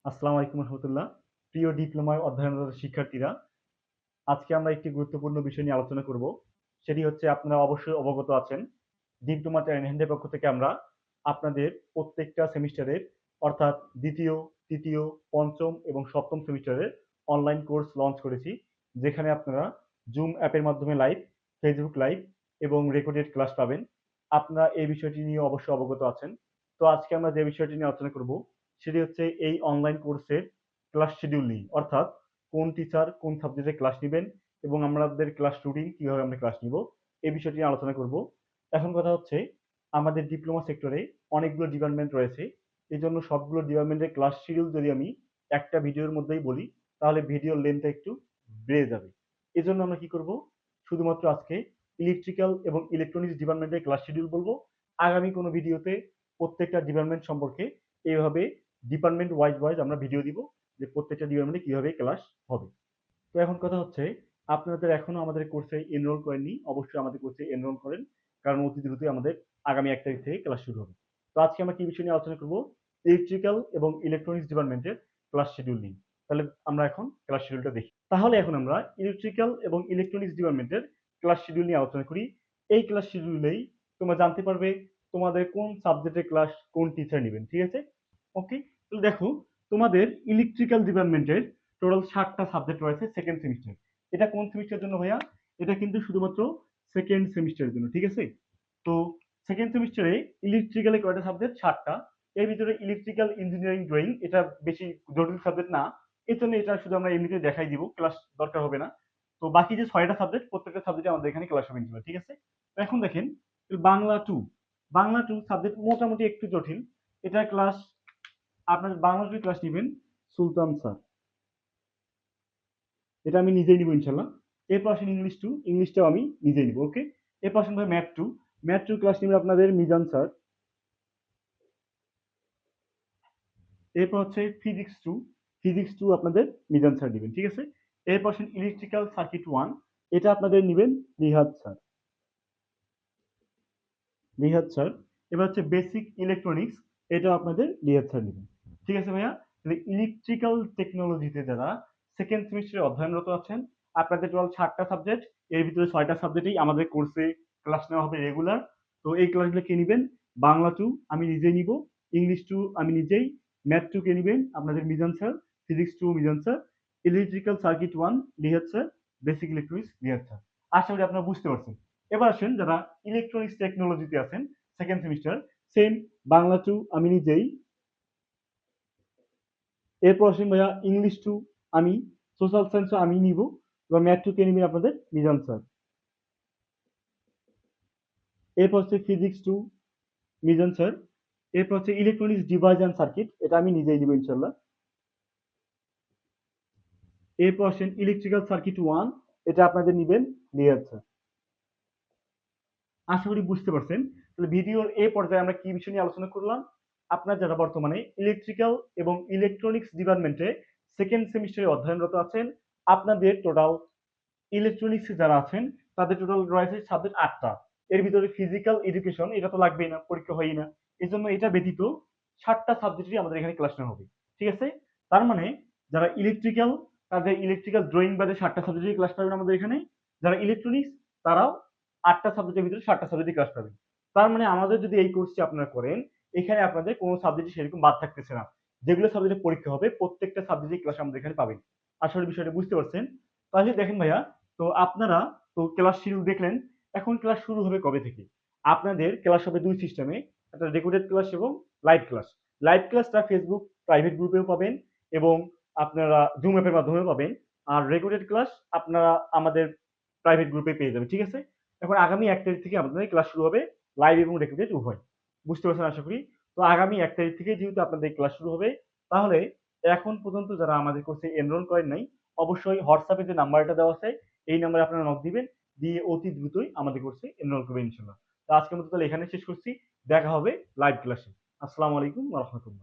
আসসালামু আলাইকুম রহমতুল্লাহ। প্রিয় ডিপ্লোমায় অধ্যয়নরত শিক্ষার্থীরা, আজকে আমরা একটি গুরুত্বপূর্ণ বিষয় নিয়ে আলোচনা করব। সেটি হচ্ছে, আপনারা অবশ্যই অবগত আছেন, ডিপ্লোমা ট্রেনিং হ্যান্ডের পক্ষ থেকে আমরা আপনাদের প্রত্যেকটা সেমিস্টারের, অর্থাৎ দ্বিতীয়, তৃতীয়, পঞ্চম এবং সপ্তম সেমিস্টারের অনলাইন কোর্স লঞ্চ করেছি, যেখানে আপনারা জুম অ্যাপের মাধ্যমে লাইভ, ফেসবুক লাইভ এবং রেকর্ডেড ক্লাস পাবেন। আপনারা এই বিষয়টি নিয়ে অবশ্যই অবগত আছেন। তো আজকে আমরা যে বিষয়টি নিয়ে আলোচনা করব সেটি হচ্ছে এই অনলাইন কোর্সের ক্লাস শিডিউল নিয়ে, অর্থাৎ কোন টিচার কোন সাবজেক্টে ক্লাস নেবেন এবং আমাদের ক্লাস রুটিন কিভাবে আমরা ক্লাস নিব, এই বিষয়টি নিয়ে আলোচনা করব। এখন কথা হচ্ছে, আমাদের ডিপ্লোমা সেক্টরে অনেকগুলো ডিপার্টমেন্ট রয়েছে। এই জন্য সবগুলো ডিপার্টমেন্টের ক্লাস শিডিউল যদি আমি একটা ভিডিওর মধ্যেই বলি, তাহলে ভিডিওর লেন্থটা একটু বেড়ে যাবে। এজন্য আমরা কি করব, শুধুমাত্র আজকে ইলেকট্রিক্যাল এবং ইলেকট্রনিক্স ডিপার্টমেন্টের ক্লাস শিডিউল বলবো। আগামী কোনো ভিডিওতে প্রত্যেকটা ডিপার্টমেন্ট সম্পর্কে এইভাবে ডিপার্টমেন্ট ওয়াইজ আমরা ভিডিও দিব, যে প্রত্যেকটা ডিপার্টমেন্টে কিভাবে ক্লাস হবে। তো এখন কথা হচ্ছে, আপনাদের এখনো আমাদের কোর্সে এনরোল করেননি, অবশ্যই আমাদের কোর্সে এনরোল করেন, কারণ অতি দ্রুতই আমাদের আগামী 1 তারিখ থেকে ক্লাস শুরু হবে। তো আজকে আমরা কি বিষয় নিয়ে আলোচনা করব, ইলেকট্রিক্যাল এবং ইলেকট্রনিক্স ডিপার্টমেন্টের ক্লাস শিডিউল নিয়ে। তাহলে আমরা এখন ক্লাস শিডিউলটা দেখি। তাহলে এখন আমরা ইলেকট্রিক্যাল এবং ইলেকট্রনিক্স ডিপার্টমেন্টের ক্লাস শিডিউল নিয়ে আলোচনা করি। এই ক্লাস শিডিউলেই তোমরা জানতে পারবে তোমাদের কোন সাবজেক্টের ক্লাস কোন টিচার নেবেন, ঠিক আছে? ওকে, তো দেখো, তোমাদের ইলেকট্রিক্যাল ডিপার্টমেন্টের টোটাল 7টা সাবজেক্ট রয়েছে সেকেন্ড সেমিস্টার। এটা কোন সেমিস্টারের জন্য ভাইয়া? এটা কিন্তু শুধুমাত্র সেকেন্ড সেমিস্টারের জন্য, ঠিক আছে? তো সেকেন্ড সেমিস্টারে ইলেকট্রিক্যালে কয়টা সাবজেক্ট? 7টা। এর ভিতরে ইলেকট্রিক্যাল ইঞ্জিনিয়ারিং ড্রয়িং এটা বেশি জটিল সাবজেক্ট না, এর জন্য এটা শুধু আমরা এমনিতে দেখাই দিব, ক্লাস দরকার হবে না। তো বাকি যে 6টা সাবজেক্ট, প্রত্যেকটা সাবজেক্টে আমাদের এখানে ক্লাস হবে ইনশাআল্লাহ, ঠিক আছে? তো এখন দেখেন, Bangla two, Bangla two subject মোটামুটি একটু জটিল। এটা ক্লাস, আপনার বাংলা টু ক্লাস নেবেন সুলতান স্যার, এটা আমি নিজেই নিব ইনশাল্লাহ। এরপর আসেন ইংলিশ টু, ইংলিশটাও আমি নিজেই নিব, ওকে। এরপর আসেন ভাই math two, math two class নেবেন আপনাদের মিজান স্যার। এরপর হচ্ছে ফিজিক্স টু, ফিজিক্স টু আপনাদের মিজান স্যার নেবেন, ঠিক আছে? এরপর আসেন ইলেকট্রিক্যাল সার্কিট ওয়ান, এটা আপনাদের নেবেন নিহাদ স্যার, নিহাদ স্যার। এবার হচ্ছে বেসিক ইলেকট্রনিক্স, এটা আপনাদের নিহাদ স্যার নেবেন, ঠিক আছে ভাইয়া? তাহলে ইলেকট্রিক্যাল টেকনোলজিতে যারা সেকেন্ড সেমিস্টারে অধ্যয়নরত আছেন, আপনাদের টোটাল 7টা সাবজেক্ট, এর ভিতরে 6টা সাবজেক্টেই আমাদের কোর্সে ক্লাস নেওয়া হবে রেগুলার। তো এই ক্লাসগুলো কে নেবেন? বাংলা টু আমি নিজেই নিব, ইংলিশ টু আমি নিজেই, ম্যাথ টু কে নেবেন আপনাদের Mizan sir, physics two Mizan sir, electrical circuit one Nihad sir, basic electronics Nihad sir. আশা করি আপনারা বুঝতে পারছেন। এবার আসেন যারা ইলেকট্রনিক্স টেকনোলজিতে আছেন second semester, sem Bangla two আমি নিজেই। এরপর আসেন ভাইয়া ইংলিশ টু আমি, সোশ্যাল সায়েন্স আমি নিব, এবার ম্যাথ টু কে নেবেন আপনাদের মিজান স্যার। এরপর হচ্ছে ফিজিক্স টু মিজান স্যার। এরপর হচ্ছে ইলেকট্রনিক্স ডিভাইস অ্যান্ড সার্কিট, এটা আমি নিজেই নিব ইনশাল্লাহ। এরপর আসেন ইলেকট্রিক্যাল সার্কিট ওয়ান, এটা আপনাদের নিবেন নিয়াজ স্যার। আশা করি বুঝতে পারছেন। তাহলে ভিডিওর এই পর্যায়ে আমরা কি বিষয় নিয়ে আলোচনা করলাম, আপনারা যারা বর্তমানে ইলেকট্রিক্যাল এবং ইলেকট্রনিক্স ডিপার্টমেন্টে সেকেন্ড সেমিস্টারে অধ্যয়নরত আছেন, আপনাদের টোটাল ইলেকট্রনিক্সে যারা আছেন তাদের টোটাল রয়েছে সাবজেক্ট 8টা। এর ভিতরে ফিজিক্যাল এডুকেশন এটা তো লাগবেই না, পরীক্ষা হয়ই না, এই জন্য এটা ব্যতীত 7টা সাবজেক্টই আমাদের এখানে ক্লাস নেওয়া হবে, ঠিক আছে? তার মানে যারা ইলেকট্রিক্যাল, তাদের ইলেকট্রিক্যাল ড্রয়িং বাদে 7টা সাবজেক্টই ক্লাস পাবেন আমাদের এখানে। যারা ইলেকট্রনিক্স, তারাও 8টা সাবজেক্টের ভিতরে 7টা সাবজেক্টই ক্লাস পাবেন। তার মানে আমাদের যদি এই কোর্সটি আপনারা করেন, এখানে আপনাদের কোনো সাবজেক্টই সেরকম বাদ থাকতেছে না। যেগুলো সাবজেক্টে পরীক্ষা হবে প্রত্যেকটা সাবজেক্টই ক্লাস আমাদের এখানে পাবেন। আশা করি বিষয়টা বুঝতে পারছেন। তাহলে দেখেন ভাইয়া, তো আপনারা তো ক্লাস শিডিউল দেখলেন, এখন ক্লাস শুরু হবে কবে থেকে? আপনাদের ক্লাস হবে দুই সিস্টেমে, একটা রেকর্ডেড ক্লাস এবং লাইভ ক্লাস। লাইভ ক্লাসটা ফেসবুক প্রাইভেট গ্রুপেও পাবেন এবং আপনারা জুম অ্যাপের মাধ্যমেও পাবেন। আর রেকর্ডেড ক্লাস আপনারা আমাদের প্রাইভেট গ্রুপে পেয়ে যাবেন, ঠিক আছে? এখন আগামী 1 তারিখ থেকে আপনাদের ক্লাস শুরু হবে, লাইভ এবং রেকর্ডেড উভয়। বুঝতে পারছেন আশা করি। তো আগামী 1 তারিখ থেকে যেহেতু আপনাদের ক্লাস শুরু হবে, তাহলে এখন পর্যন্ত যারা আমাদের কোর্সে এনরোল করেন নাই, অবশ্যই হোয়াটসঅ্যাপে যে নাম্বারটা দেওয়া আছে এই নাম্বারে আপনারা নক দিবেন, দিয়ে অতি দ্রুতই আমাদের কোর্সে এনরোল করবেন ইনশাল্লাহ। তো আজকের মতো তাহলে এখানে শেষ করছি, দেখা হবে লাইভ ক্লাসে। আসসালামু আলাইকুম ওয়া রাহমাতুল্লাহ।